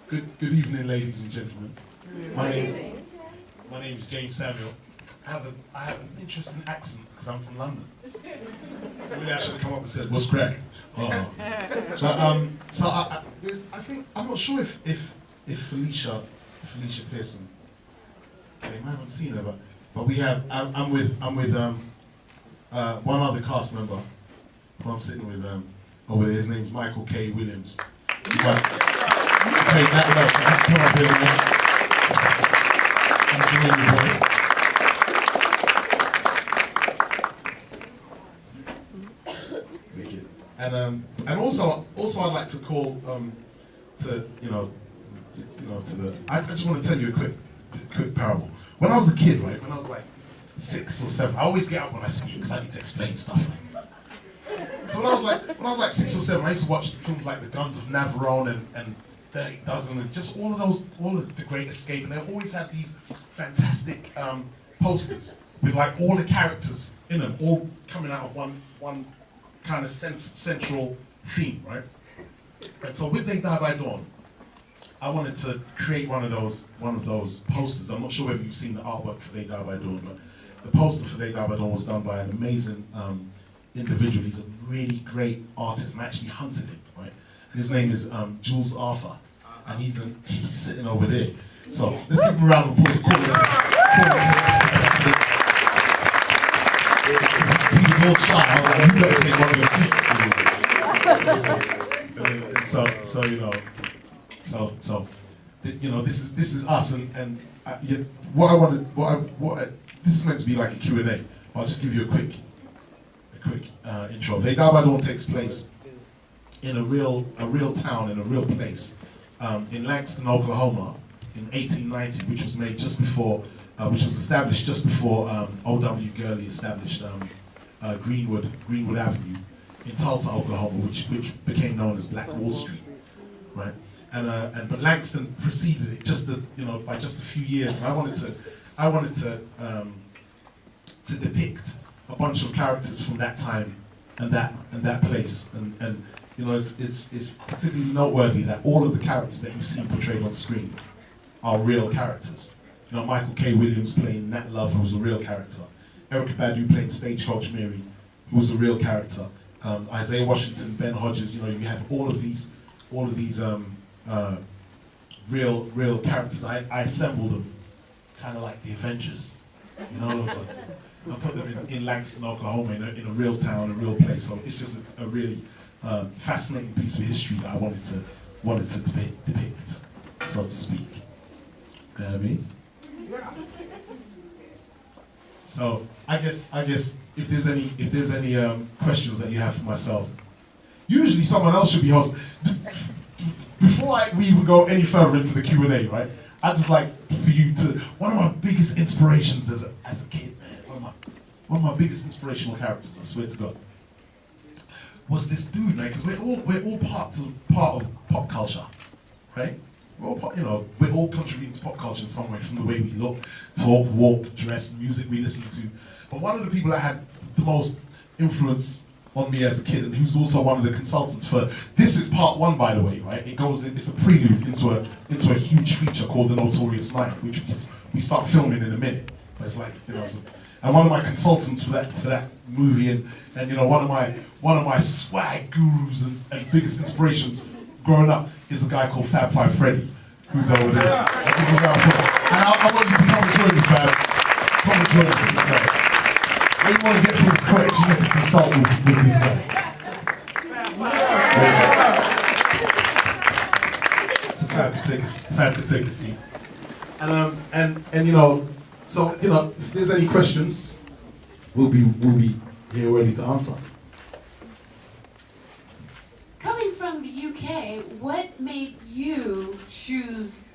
Good evening, ladies and gentlemen. My name is Jeymes Samuel. I have an interesting accent because I'm from London. So maybe I should have come up and said, "What's crack?" Oh. But so I think I'm not sure if Felicia Pearson. Okay, I haven't seen her, but we have. I'm with one other cast member who I'm sitting with over there. His name's Michael K. Williams. Okay, come up here, and also I'd like to call to the. I just want to tell you a quick parable. When I was a kid, right, when I was like 6 or 7, I always get up when I speak because I need to explain stuff. So when I was like 6 or 7, I used to watch films like The Guns of Navarone and 30 Dozen, and just all of The Great Escape, and they always have these fantastic posters with like all the characters in them, all coming out of one kind of central theme, right? And so with They Die by Dawn, I wanted to create one of those posters. I'm not sure whether you've seen the artwork for They Die by Dawn, but the poster for They Die by Dawn was done by an amazing individual. He's a really great artist, and I actually hunted him, right? And his name is Jules Arthur, and he's sitting over there. So let's give him a round of applause. He was all shy. I was like, "You better take one of your seats." So this is us, and this is meant to be like a Q&A. I'll just give you a quick intro. They Die by Dawn takes place in a real town, in a real place, in Langston, Oklahoma, in 1890, which was made just before, which was established just before O.W. Gurley established Greenwood Avenue in Tulsa, Oklahoma, which became known as Black Wall Street, right? But Langston preceded it by just a few years, and I wanted to depict a bunch of characters from that time and that place, and it's particularly noteworthy that all of the characters that you see portrayed on screen are real characters. Michael K. Williams playing Nat Love, who was a real character. Erykah Badu playing Stagecoach Mary, who was a real character. Isaiah Washington, Ben Hodges. You have all of these real characters. I assembled them, kind of like the Avengers. I put them in Langston, Oklahoma, in a real town, a real place. So it's just a really fascinating piece of history that I wanted to depict, so to speak. You know what I mean? So I guess if there's any questions that you have for myself, usually someone else should be hosting. Before we even go any further into the Q&A, right? I just like for you to, one of my biggest inspirations as a kid, man, one of my biggest inspirational characters, I swear to God, was this dude, man, because we're all part of pop culture, right? We're all contributing to pop culture in some way, from the way we look, talk, walk, dress, music we listen to. But one of the people that had the most influence on me as a kid, and who's also one of the consultants for, this is part 1, by the way, right? It's a prelude into a huge feature called The Notorious Nine, which we start filming in a minute. But it's like, and one of my consultants for that movie, and one of my swag gurus and biggest inspirations growing up is a guy called Fab Five Freddy, who's over there. And I want you to come and join me, Fab. Come and join us, this guy. When you want to get things correct, you need to consult with this guy. So Fab could take a seat. So if there's any questions, we'll be here ready to answer. Coming from the UK, what made you choose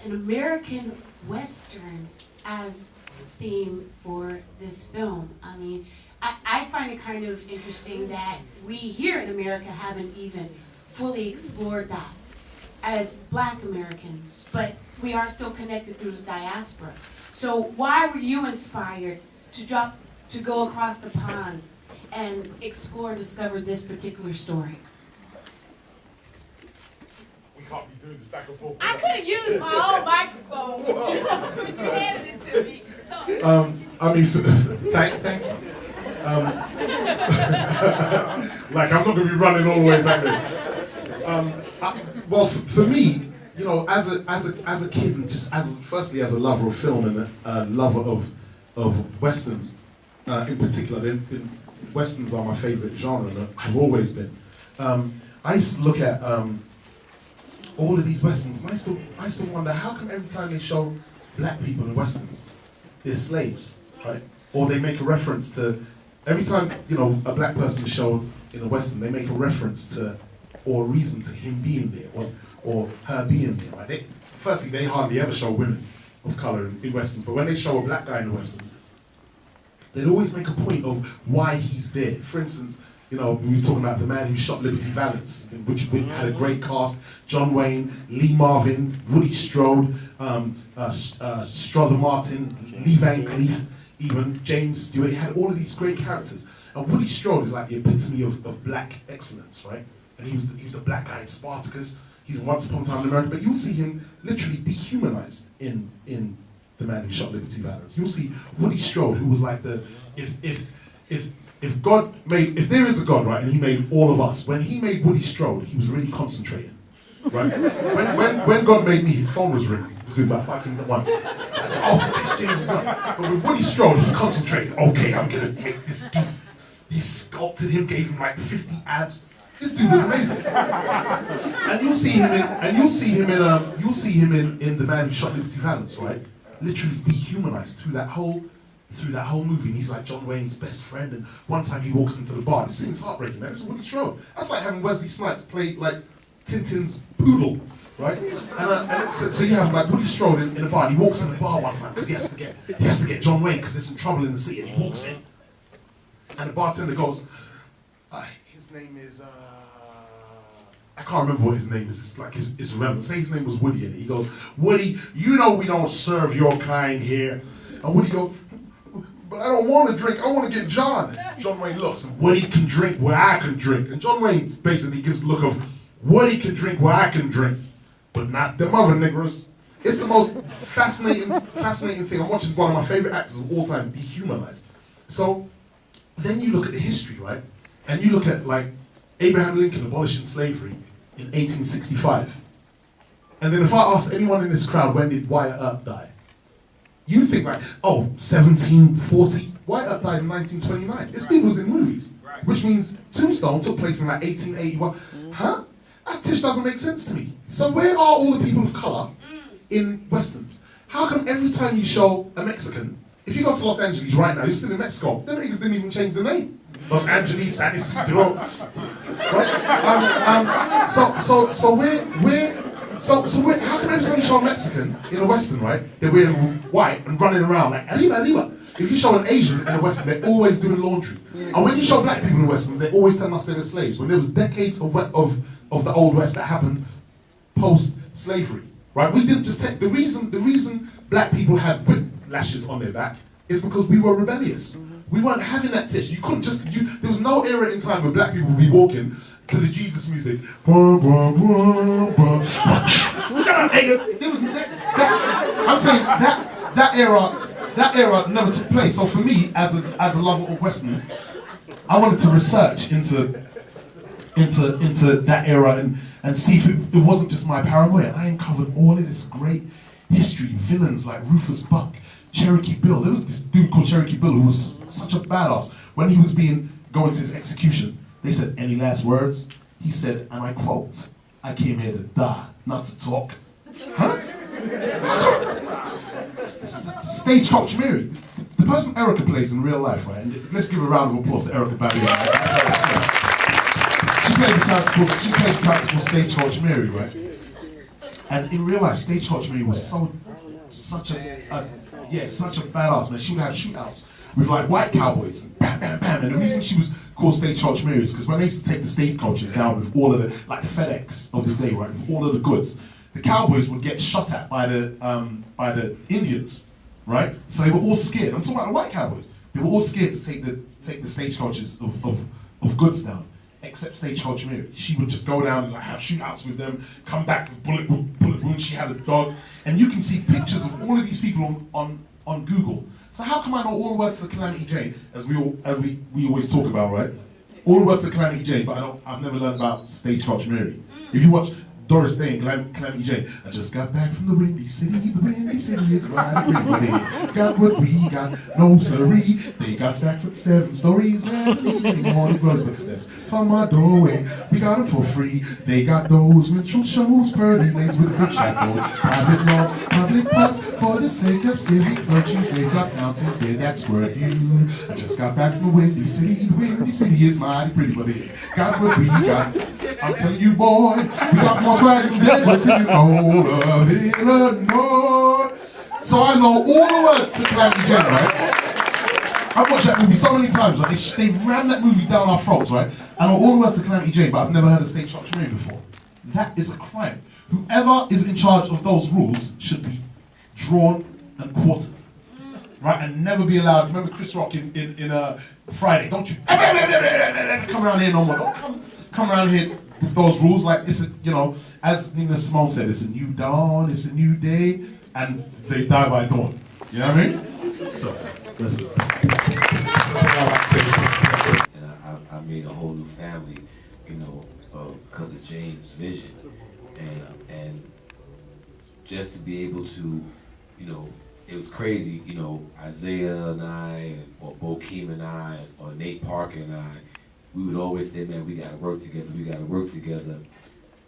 an American Western as the theme for this film? I mean, I find it kind of interesting that we here in America haven't even fully explored that as Black Americans, but we are still connected through the diaspora. So why were you inspired to go across the pond and explore and discover this particular story? can't be doing this back and forth. I could have used my own microphone, but you handed it to me. So. I mean, thank you. Like, I'm not going to be running all the way back there. Well, for me, you know, as a kid, and just firstly as a lover of film and a lover of westerns, in particular, westerns are my favorite genre and have always been. I used to look at all of these westerns, and I used to wonder, how come every time they show black people in westerns, they're slaves, right? Or they make a reference to, every time, you know, a black person is shown in a western, they make a reference to, or a reason to him being there, or her being there, right? Firstly, they hardly ever show women of color in westerns, but when they show a black guy in a western, they'd always make a point of why he's there. For instance, you know, we were talking about The Man Who Shot Liberty Valance, which had a great cast: John Wayne, Lee Marvin, Woody Strode, Strother Martin, Lee Van Cleef, even James Stewart. He had all of these great characters. And Woody Strode is like the epitome of black excellence, right? And he was the black guy in Spartacus. He's in Once Upon a Time in America, but you'll see him literally dehumanized in The Man Who Shot Liberty Valance. You'll see Woody Strode, who was like if there is a God, right, and he made all of us, when he made Woody Strode, he was really concentrating, right? when God made me, his phone was ringing. He was doing about 5 things at once. It's like, oh, James is God. But with Woody Strode, he concentrated. Okay, I'm gonna make this dude. He sculpted him, gave him like 50 abs. This dude was amazing. And you'll see him in The Man Who Shot Liberty Valance, right? Literally dehumanized through that whole movie. And he's like John Wayne's best friend. And one time he walks into the bar. This thing's heartbreaking, man. This is Woody Strode. That's like having Wesley Snipes play like Tintin's poodle, right? And so you have like Woody Strode in a bar. And he walks in the bar one time because he has to get John Wayne because there's some trouble in the city. And he walks in, and the bartender goes, his name is I can't remember what his name is. It's like it's irrelevant. Say his name was Woody, and he goes, Woody, you know we don't serve your kind here. And Woody goes, but I don't want to drink. I want to get John. And John Wayne looks, and Woody can drink where I can drink. And John Wayne basically gives the look of, Woody can drink where I can drink, but not them other niggers. It's the most fascinating thing. I'm watching one of my favorite actors of all time dehumanized. So then you look at the history, right? And you look at like Abraham Lincoln abolishing slavery in 1865. And then if I ask anyone in this crowd, when did Wyatt Earp die? You think like, 1740? Wyatt Earp died in 1929. This dude was in movies, which means Tombstone took place in like 1881. Huh? That tish doesn't make sense to me. So where are all the people of color in westerns? How come every time you show a Mexican, if you go to Los Angeles right now, you're still in Mexico, the niggas didn't even change the name. Los Angeles, San Isidro, right? So how come every time you show a Mexican in a western, right, they're wearing white and running around like arriba. If you show an Asian in a western, they're always doing laundry. And when you show black people in westerns, they always tell us they were slaves. When there was decades of the old west that happened post-slavery, right? We didn't just take the reason black people had whip lashes on their back is because we were rebellious. We weren't having that tish. You couldn't just, there was no era in time where black people would be walking to the Jesus music. Shut up, nigga. There was I'm saying that era never took place. So for me, as a lover of westerns, I wanted to research into that era and see if it wasn't just my paranoia. I uncovered all of this great history, villains like Rufus Buck, Cherokee Bill. There was this dude called Cherokee Bill who was such a badass. When he was going to his execution, they said, "Any last words?" He said, and I quote, "I came here to die, not to talk." Huh? Stagecoach Mary. The person Erica plays in real life, right? And let's give a round of applause to Erica Bailey. She plays the character called Stagecoach Mary, right? And in real life, Stagecoach Mary was such a badass, man. She would have shootouts with like white cowboys and bam, bam, bam. And the reason she was called Stagecoach Mary is because when they used to take the stagecoaches down with all of the, like the FedEx of the day, right, with all of the goods, the cowboys would get shot at by the Indians, right? So they were all scared. I'm talking about the white cowboys. They were all scared to take the stagecoaches of goods down. except Stagecoach Mary. She would just go down and like have shootouts with them, come back with bullet wounds. She had a dog, and you can see pictures of all of these people on Google. So how come I know all the words to Calamity Jane, as we always talk about, right? All the words to Calamity Jane, but I've never learned about Stagecoach Mary. If you watch Doris Day and Calamity Jane, I just got back from the Windy City is mighty pretty. Got what we got, no siree. They got stacks of 7 stories, never leaving morning glories but steps from my doorway. We got them for free. They got those minstrel shows, pearly lanes with rich shackles, private laws, public parks, for the sake of civic virtues. They got fountains there that squirt you. I just got back from the Windy City is mighty pretty, but they got what we got. I'm telling you, boy, we got more swagons than we're singing all of Illinois. So I know all the words to Calamity Jane, right? I've watched that movie so many times, right? They rammed that movie down our throats, right? I know all the words to Calamity Jane, but I've never heard of Stagecoach Mary before. That is a crime. Whoever is in charge of those rules should be drawn and quartered, right? And never be allowed. Remember Chris Rock in Friday? Don't you come around here no more. Don't come around here with those rules. Like it's as Nina Simone said, it's a new dawn, it's a new day, and they die by dawn. You know what I mean? So listen. And I made a whole new family, because of Jeymes' vision, and just to be able to, it was crazy, Isaiah and I, or Bokeem and I, or Nate Parker and I, we would always say, man, we gotta work together.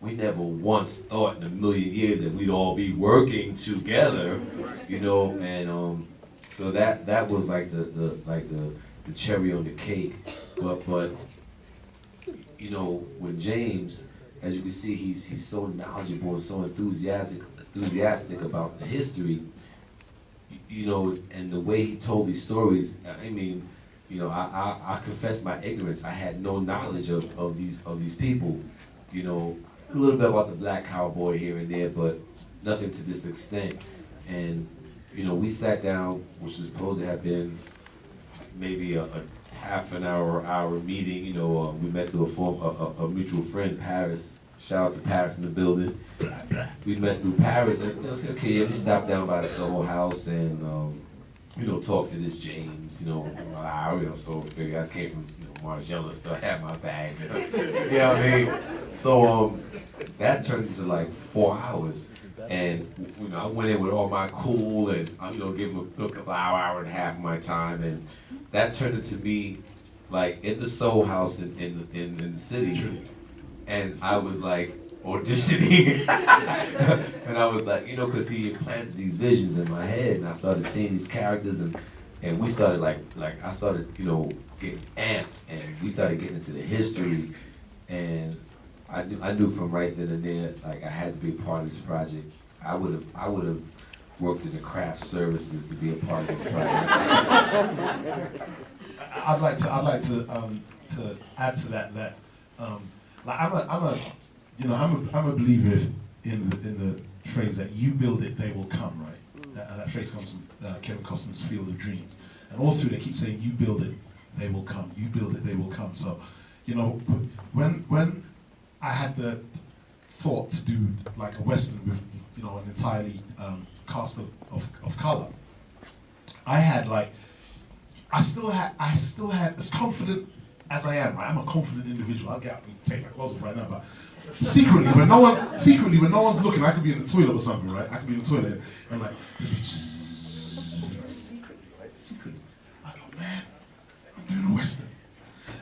We never once thought in a million years that we'd all be working together, and so that was like the cherry on the cake. But with Jeymes, as you can see, he's so knowledgeable and so enthusiastic about the history, and the way he told these stories. I mean, I confess my ignorance. I had no knowledge of these people. A little bit about the black cowboy here and there, but nothing to this extent. And we sat down, which was supposed to have been maybe a half an hour meeting. We met through a mutual friend, Paris. Shout out to Paris in the building. We met through Paris, and I said, okay, yeah, we stopped down by the Soho House and talk to this Jeymes. So figure I figure I came from Margiela, still had my bags. You know what I mean? So that turned into like 4 hours, and I went in with all my cool and give him a couple hour and a half of my time, and that turned into me like in the Soul House in the city, and I was like auditioning, and I was like, because he implanted these visions in my head, and I started seeing these characters, and we started like I started getting amped, and we started getting into the history, and I knew from right then and there, like I had to be a part of this project. I would have worked in the craft services to be a part of this project. I'd like to add to that. I'm a believer in the phrase that you build it, they will come, right? That phrase comes from Kevin Costner's Field of Dreams, and all through they keep saying, you build it, they will come. You build it, they will come. So, when I had the thought to do like a Western with, an entirely cast of color, I still had as confident as I am, right? I'm a confident individual. I'll get up and take my clothes off right now, but secretly when no one's looking, I could be in the toilet or something, right? I could be in the toilet and like secretly, I go, man, I'm doing a Western.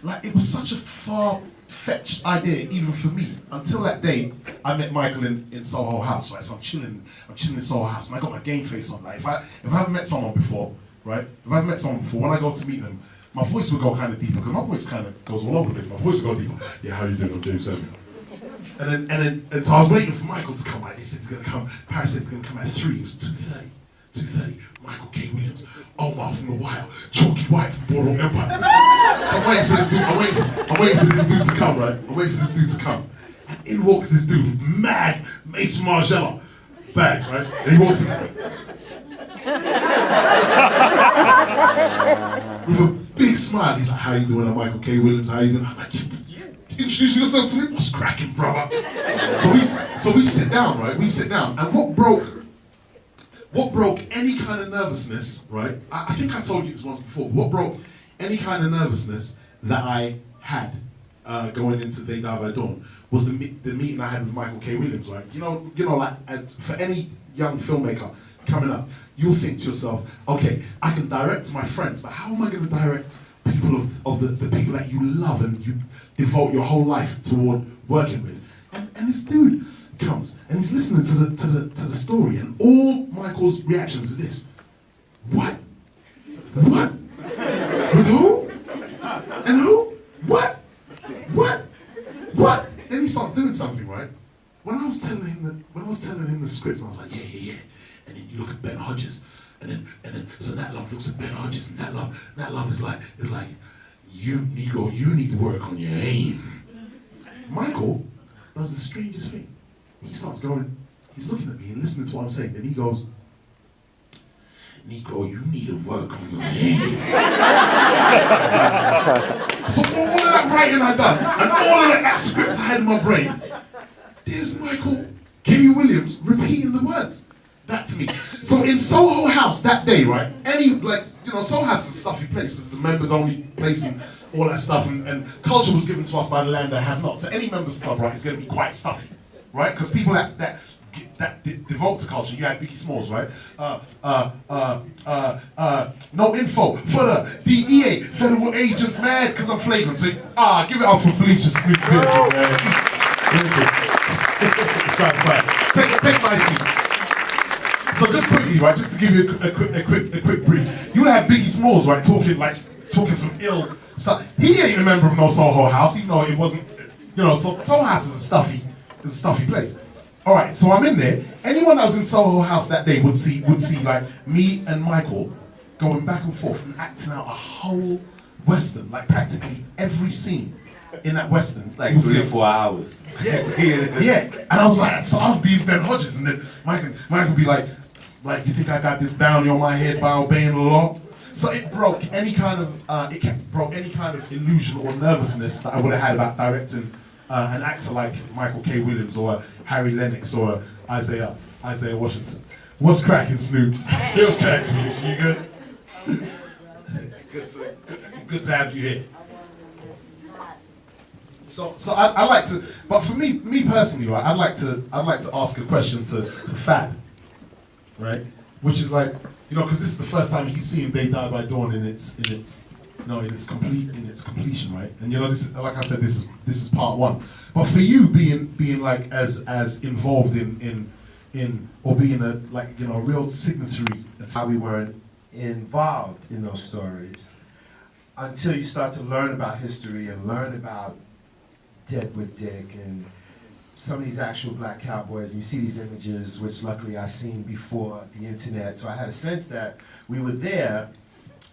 Like it was such a far-fetched idea, even for me, until that day I met Michael in Soho House, right? So I'm chilling in Soho House, and I got my game face on. Like if I haven't met someone before, right? If I haven't met someone before, when I go to meet them, my voice would go kind of deeper, because my voice kind of goes all over the place. My voice would go deeper. Yeah, how you doing? I'm Jeymes Samuel. And so I was waiting for Michael to come. Right? He said he's gonna come. Paris said he's gonna come at 3. It was 2:30. 2:30. Michael K. Williams, Omar from The Wire, Chalky White from Boardwalk Empire. So I'm waiting for this dude. I'm waiting for this dude to come, right? I'm waiting for this dude to come. And in walks this dude with mad Mason Margiela bags, right? And he walks in with a big smile. He's like, "How you doing? I'm Michael K. Williams. How you doing?" I'm like, introducing yourself to me. What's cracking, brother? So we sit down, right? We sit down, and what broke any kind of nervousness, right? I think I told you this once before. What broke any kind of nervousness that I had going into They Die by Dawn was the meeting I had with Michael K. Williams, right? You know, like for any young filmmaker coming up, you'll think to yourself, okay, I can direct my friends, but how am I going to direct people of the people that you love and you devote your whole life toward working with? And this dude comes and he's listening to the story, and all Michael's reactions is this: what? What? With who? And who? What? What? What? Then he starts doing something, right? When I was telling him the script, I was like, yeah. And then you look at Ben Hodges, and then so that love looks at Ben Hodges, and that love is like you Negro, you need to work on your aim. Michael does the strangest thing. He starts going, he's looking at me and listening to what I'm saying, and he goes, Negro, you need to work on your aim. So all of that writing I done, and all of that script I had in my brain, there's Michael K. Williams repeating the words back to me. So in Soho House that day, right, Soho House is a stuffy place because it's a members only place and all that stuff, and culture was given to us by the land that have not. So any members club, right, is going to be quite stuffy, right? Because people that devote to culture, you had Biggie Smalls, right? No info for the DEA, federal agents mad because I'm flagrant. So, give it up for Felicia Snoop Pearson, man. Take my seat. So just quickly, right, just to give you a quick brief, you would have Biggie Smalls, right, talking some ill stuff. He ain't a member of no Soho House, even though it wasn't, Soho House is a stuffy place. All right, so I'm in there. Anyone that was in Soho House that day would see like me and Michael going back and forth and acting out a whole Western, like practically every scene in that Western. It's like 3 or 4 hours. Yeah. And I was like, so I was being Ben Hodges, and then Michael would be like, you think I got this bounty on my head by obeying the law? So it broke any kind of illusion or nervousness that I would have had about directing an actor like Michael K. Williams or Harry Lennox or Isaiah Washington. What's cracking, Snoop? What's cracking, Felicia? You good? Good to have you here. So I like to, but for me personally, right, I'd like to ask a question to Fab, right? Which is like, because this is the first time he's seen They Die by Dawn in its completion, right? And this is, like I said, this is part one. But for you being like as involved in or being a real signatory, That's how we weren't involved in those stories until you start to learn about history and learn about Deadwood Dick and some of these actual black cowboys, and you see these images, which luckily I seen before the internet, so I had a sense that we were there.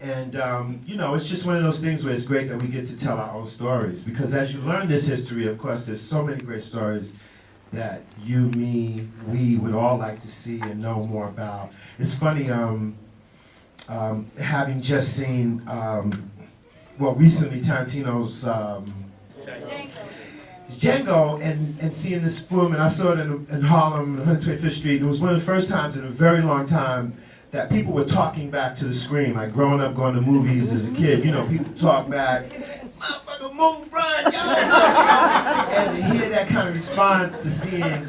And it's just one of those things where it's great that we get to tell our own stories, because as you learn this history, of course, there's so many great stories that you, me, we would all like to see and know more about. It's funny, having just seen, recently Tarantino's Django, and seeing this film, and I saw it in Harlem, 125th Street. It was one of the first times in a very long time that people were talking back to the screen. Like growing up, going to movies as a kid, people talk back, motherfucker, move, run, yo! And to hear that kind of response to seeing,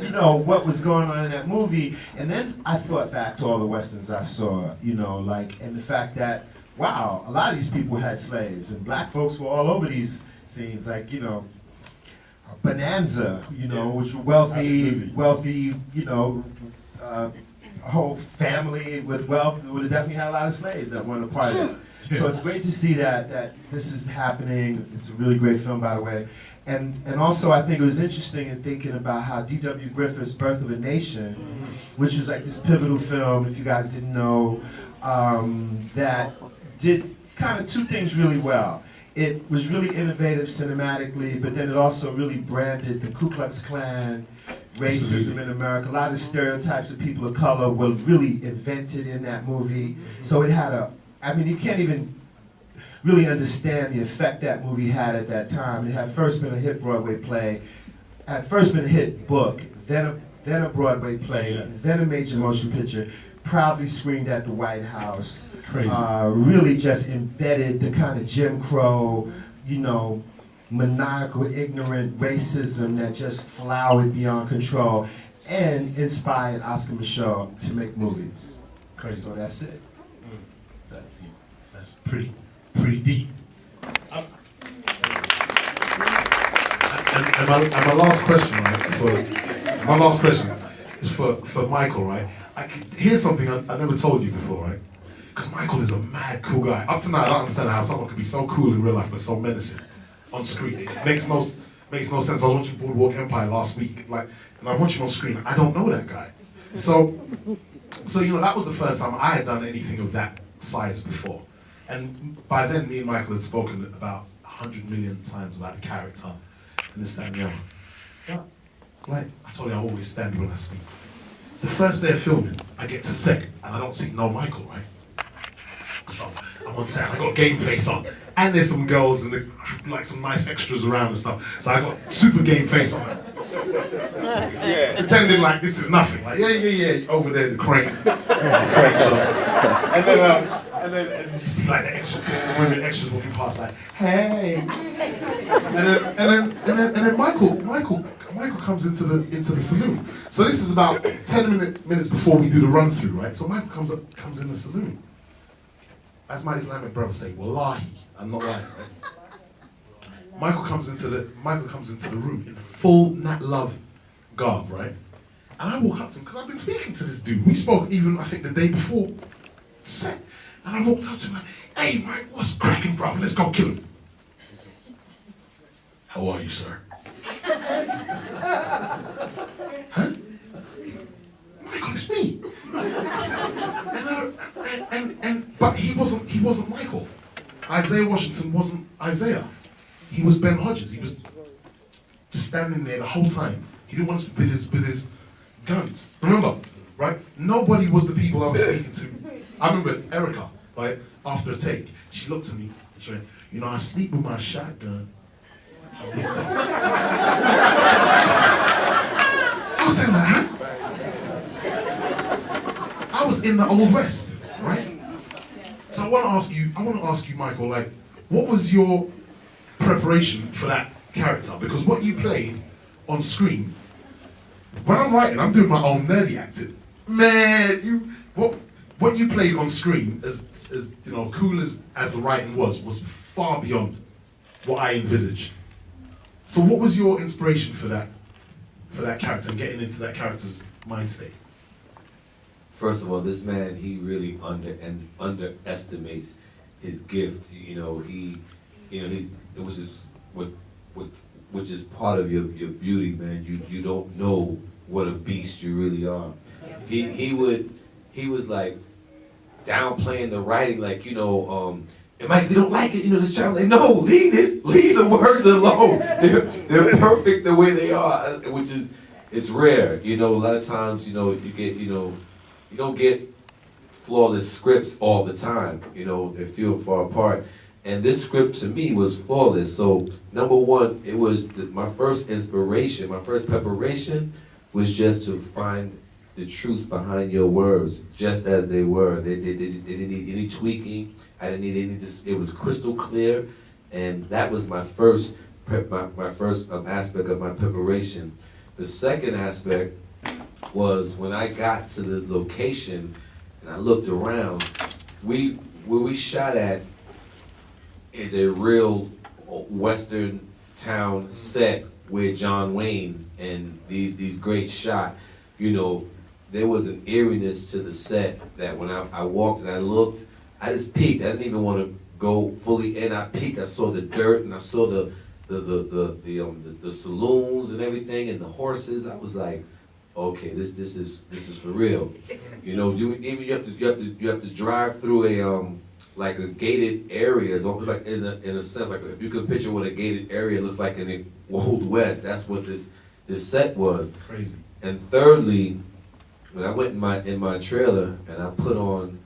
what was going on in that movie. And then I thought back to all the Westerns I saw, and the fact that, wow, a lot of these people had slaves, and black folks were all over these scenes, like, Bonanza, which were wealthy, a whole family with wealth would have definitely had a lot of slaves that weren't a part of it. So it's great to see that this is happening. It's a really great film, by the way. And also I think it was interesting in thinking about how D.W. Griffith's Birth of a Nation, which was like this pivotal film, if you guys didn't know, that did kind of two things really well. It was really innovative cinematically, but then it also really branded the Ku Klux Klan, racism in America. A lot of stereotypes of people of color were really invented in that movie. So it had you can't even really understand the effect that movie had at that time. It had first been a hit Broadway play, had first been a hit book, then a Broadway play, then a major motion picture, proudly screened at the White House. Crazy. Really just embedded the kind of Jim Crow, you know, maniacal, ignorant racism that just flowered beyond control, and inspired Oscar Micheaux to make movies. Crazy. So that's it. That's pretty deep. And my last question, right? My last question is for Michael, right? Here's something I never told you before, right? Because Michael is a mad cool guy. Up to now, I don't understand how someone could be so cool in real life but so menacing on screen. It makes no sense. I was watching Boardwalk Empire last week, and I watched him on screen. I don't know that guy. So you know, that was the first time I had done anything of that size before. And by then, me and Michael had spoken about 100 million times about the character and this, that, and the other. But, like I told you, I always stand when I speak. The first day of filming, I get to set, and I don't see no Michael, right? So I'm on set, I got game face on, and there's some girls and like some nice extras around and stuff. So I got super game face on, pretending like this is nothing. Like yeah, over there the crane, and then you see like the extras, the women extras walking past, like hey, and then Michael comes into the saloon. So this is about 10 minutes before we do the run through, right? So Michael comes in the saloon. As my Islamic brothers say, wallahi, I'm not lying, right? Michael comes into the room in full Nat Love garb, right? And I walk up to him, because I've been speaking to this dude. We spoke even, I think, the day before set. And I walked up to him like, hey, Mike, what's cracking, bro? Let's go kill him. How are you, sir? Huh? Michael, it's me. But he wasn't Michael. Isaiah Washington wasn't Isaiah. He was Ben Hodges. He was just standing there the whole time. He didn't want to with his guns. Remember, right? Nobody was the people I was speaking to. I remember Erica, right? After a take, she looked at me and she went, you know, I sleep with my shotgun. I was standing like, huh? I was in the Old West, right? So I want to ask you, Michael, like, what was your preparation for that character? Because what you played on screen, when I'm writing, I'm doing my own nerdy acting. Man, what you played on screen, as you know, cool as the writing was far beyond what I envisaged. So what was your inspiration for that character and getting into that character's mind state? First of all, this man, he really underestimates his gift. Which is part of your beauty, man. You don't know what a beast you really are. He was like downplaying the writing, like, and Mike, if you don't like it, this child, like, no, leave the words alone. They're perfect the way they are, which is, it's rare. A lot of times, you don't get flawless scripts all the time. They're few and far apart. And this script to me was flawless. So number one, it was my first inspiration, my first preparation was just to find the truth behind your words, just as they were. They didn't need any tweaking. I didn't need any. It was crystal clear, and that was my first aspect of my preparation. The second aspect was when I got to the location and I looked around. Where we shot at is a real Western town set where John Wayne and these great shot. There was an eeriness to the set that when I walked and I looked, I just peeked. I didn't even want to go fully in. I peeked. I saw the dirt and I saw the saloons and everything and the horses. I was like, okay, this is for real. You have to drive through a like a gated area. It's almost like in a sense, like if you could picture what a gated area looks like in the Old West, that's what this set was. Crazy. And thirdly, when I went in my trailer and I put on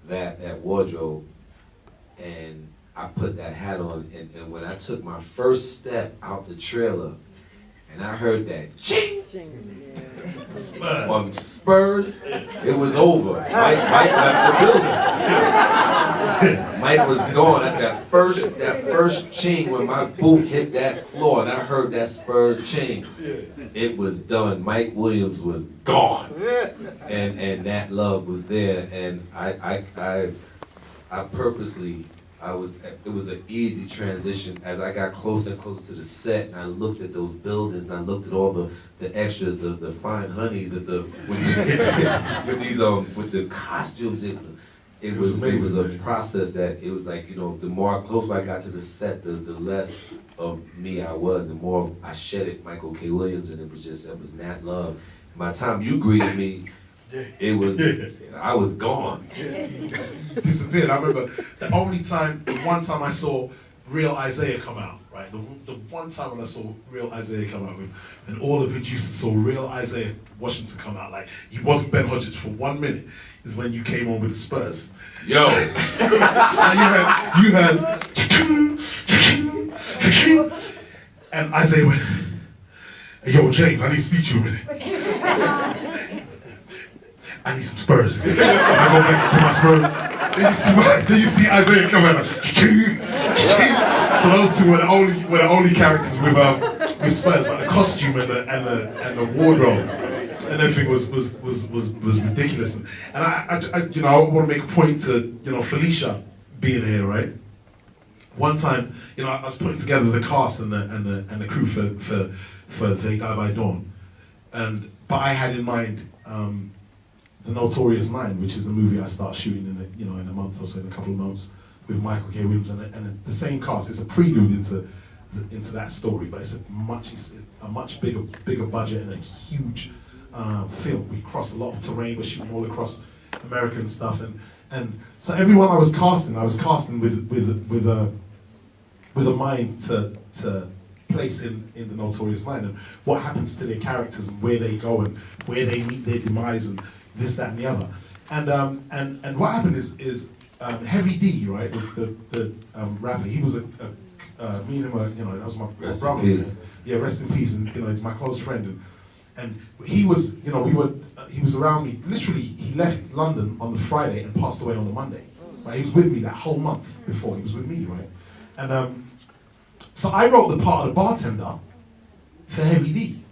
that wardrobe, and I put that hat on, and when I took my first step out the trailer, and I heard that ching on Spurs, it was over. Mike left the building. Mike was gone at that first ching when my boot hit that floor, and I heard that Spurs ching. It was done. Mike Williams was gone, and that love was there, and I purposely. It was an easy transition as I got closer and closer to the set, and I looked at those buildings, and I looked at all the extras, the fine honeys, with the costumes. It was a process that it was like, the more closer I got to the set, the less of me I was, the more I shedded Michael K. Williams, and it was Nat Love. By the time you greeted me, I was gone. Disappeared. I remember the one time I saw real Isaiah come out, right? The one time when I saw real Isaiah come out, and all the producers saw real Isaiah Washington come out, like he wasn't Ben Hodges for 1 minute, is when you came on with the Spurs. Yo! And you heard, and Isaiah went, "Hey, yo, James, I need to speak to you a minute. I need some Spurs." And I go back to my Spurs. Then you see Isaiah come out. So those two were the only characters with Spurs, but the costume and the wardrobe and everything was ridiculous. And I want to make a point to Felicia being here, right? One time, I was putting together the cast and the crew for They Die by Dawn, but I had in mind. The Notorious 9, which is a movie I start shooting in a month or so, in a couple of months, with Michael K. Williams and the same cast. It's a prelude into that story, but it's a much bigger budget and a huge film. We crossed a lot of terrain. We're shooting all across America and stuff, and so everyone I was casting with a mind to place in the Notorious 9 and what happens to their characters and where they go and where they meet their demise and this, that, and the other, and what happened is Heavy D, right, the rapper. He was me and him, that was my brother. Yeah, rest in peace, and he's my close friend, and he was, he was around me. Literally, he left London on the Friday and passed away on the Monday. Right, he was with me that whole month before. He was with me, right, and so I wrote the part of the bartender for Heavy D,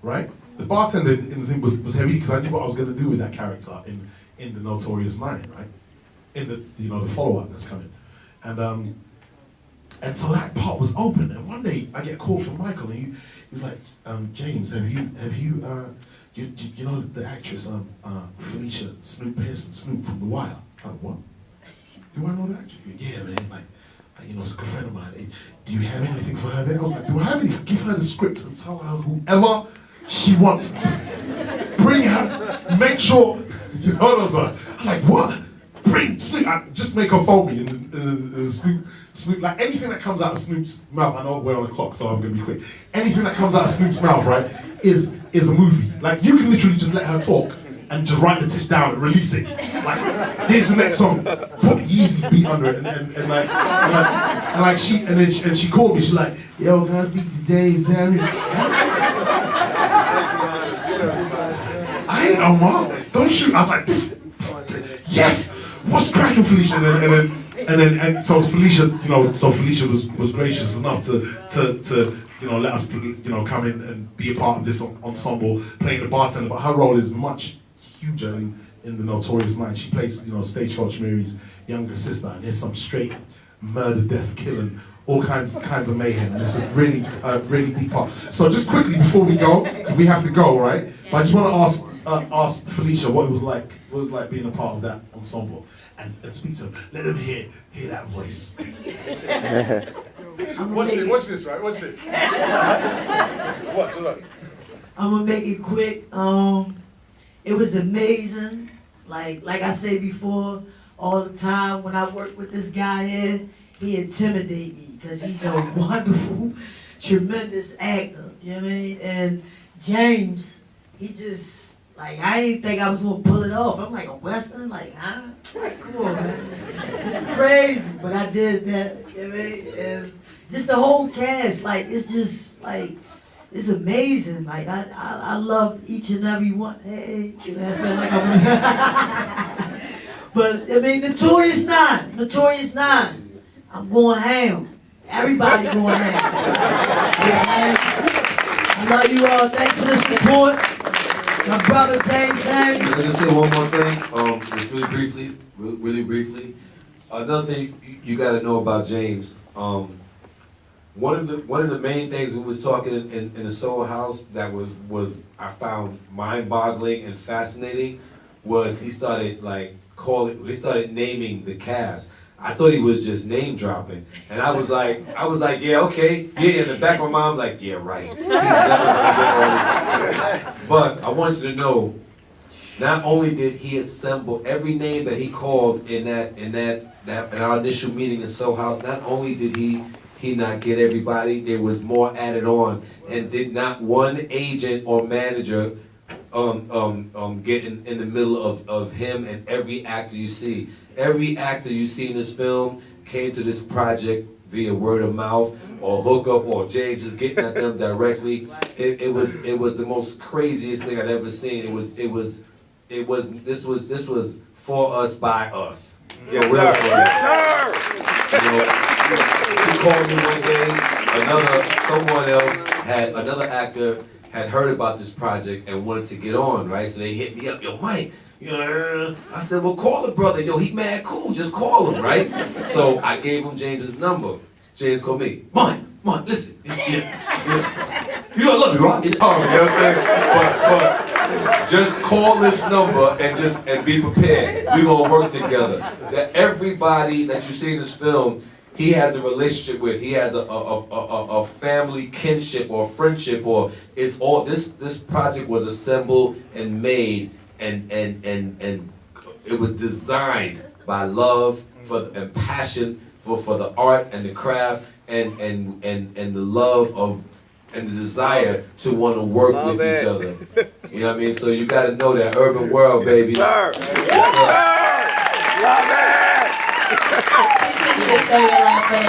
right. The bartender in the thing was Heavy D because I knew what I was going to do with that character in the Notorious 9, right? In the follow-up that's coming, and so that part was open. And one day I get a call from Michael, and he was like, "James, have you the actress Felicia Snoop from The Wire?" I'm like, "What? Do I know the actress?" "Yeah, man. Like, it's a good friend of mine. Do you have anything for her there?" I was like, "Do I have anything? Give her the script and tell her whoever she wants. Bring her. Make sure." Those ones. I'm like, "What? Bring Snoop." Just make her phone me. And Snoop, like anything that comes out of Snoop's mouth. I know we're on the clock, so I'm gonna be quick. Anything that comes out of Snoop's mouth, right, is a movie. Like you can literally just let her talk and just write the tish down and release it. Like, here's the next song. Put a Yeezy beat under it, and she called me. She's like, "Yo, can I speak to Jeymes Samuel?" I ain't no mom. Don't shoot. I was like, "This, yes. What's cracking, Felicia?" And so Felicia, Felicia was gracious enough to let us, come in and be a part of this ensemble, playing the bartender. But her role is much huger in the Notorious 9. She plays, Stagecoach Mary's younger sister, and there's some straight murder, death, killing, all kinds of mayhem, and it's a really deep part. So just quickly before we go, we have to go, right? But I just want to ask Felicia what it was like being a part of that ensemble, and speak to him. Let him hear that voice. Watch this, right? Watch this. What? I'm gonna make it quick. It was amazing. Like I said before, all the time when I work with this guy here, he intimidates me because he's a wonderful, tremendous actor. You know what I mean? And James, he just Like, I didn't think I was gonna pull it off. I'm like, a Western? Like, huh? Like, come on, man. It's crazy, but I did that. You know what I mean? And just the whole cast, like, it's just, like, it's amazing. Like, I love each and every one. Hey, you know, I feel like I'm... But, I mean, Notorious 9. I'm going ham. Everybody going ham. I love you all. Thanks for the support. My brother Jeymes Samuel. Let me just say one more thing, just really briefly. Another thing you got to know about Jeymes. One of the main things we was talking in the Soul House that was I found mind-boggling and fascinating was he started naming the cast. I thought he was just name dropping, and I was like, yeah, okay, yeah. In the back of my mind, I'm like, yeah, right. He's never gonna get all this. But I want you to know, not only did he assemble every name that he called in our initial meeting in Soul House, not only did he not get everybody, there was more added on, and did not one agent or manager get in the middle of him and every actor you see. Every actor you see in this film came to this project via word of mouth or hookup or Jeymes just getting at them directly. It was the most craziest thing I'd ever seen. This was for us by us. Yeah, we're for it. He called me one day. Another actor had heard about this project and wanted to get on, right? So they hit me up, yo, Mike. Yeah. I said, well, call the brother. Yo, he mad cool. Just call him, right? So I gave him James' number. Jeymes called me. Mike, listen. Yeah. You know I love you, right? You know what I'm saying? But just call this number and be prepared. We're gonna work together. That everybody that you see in this film, he has a relationship with. He has a family kinship or friendship, or it's all this project was assembled and made and it was designed by love and passion for the art and the craft and the love of and the desire to want to work with each other. You know what I mean? So you got to know that urban world, baby. Sir. You just show your love, but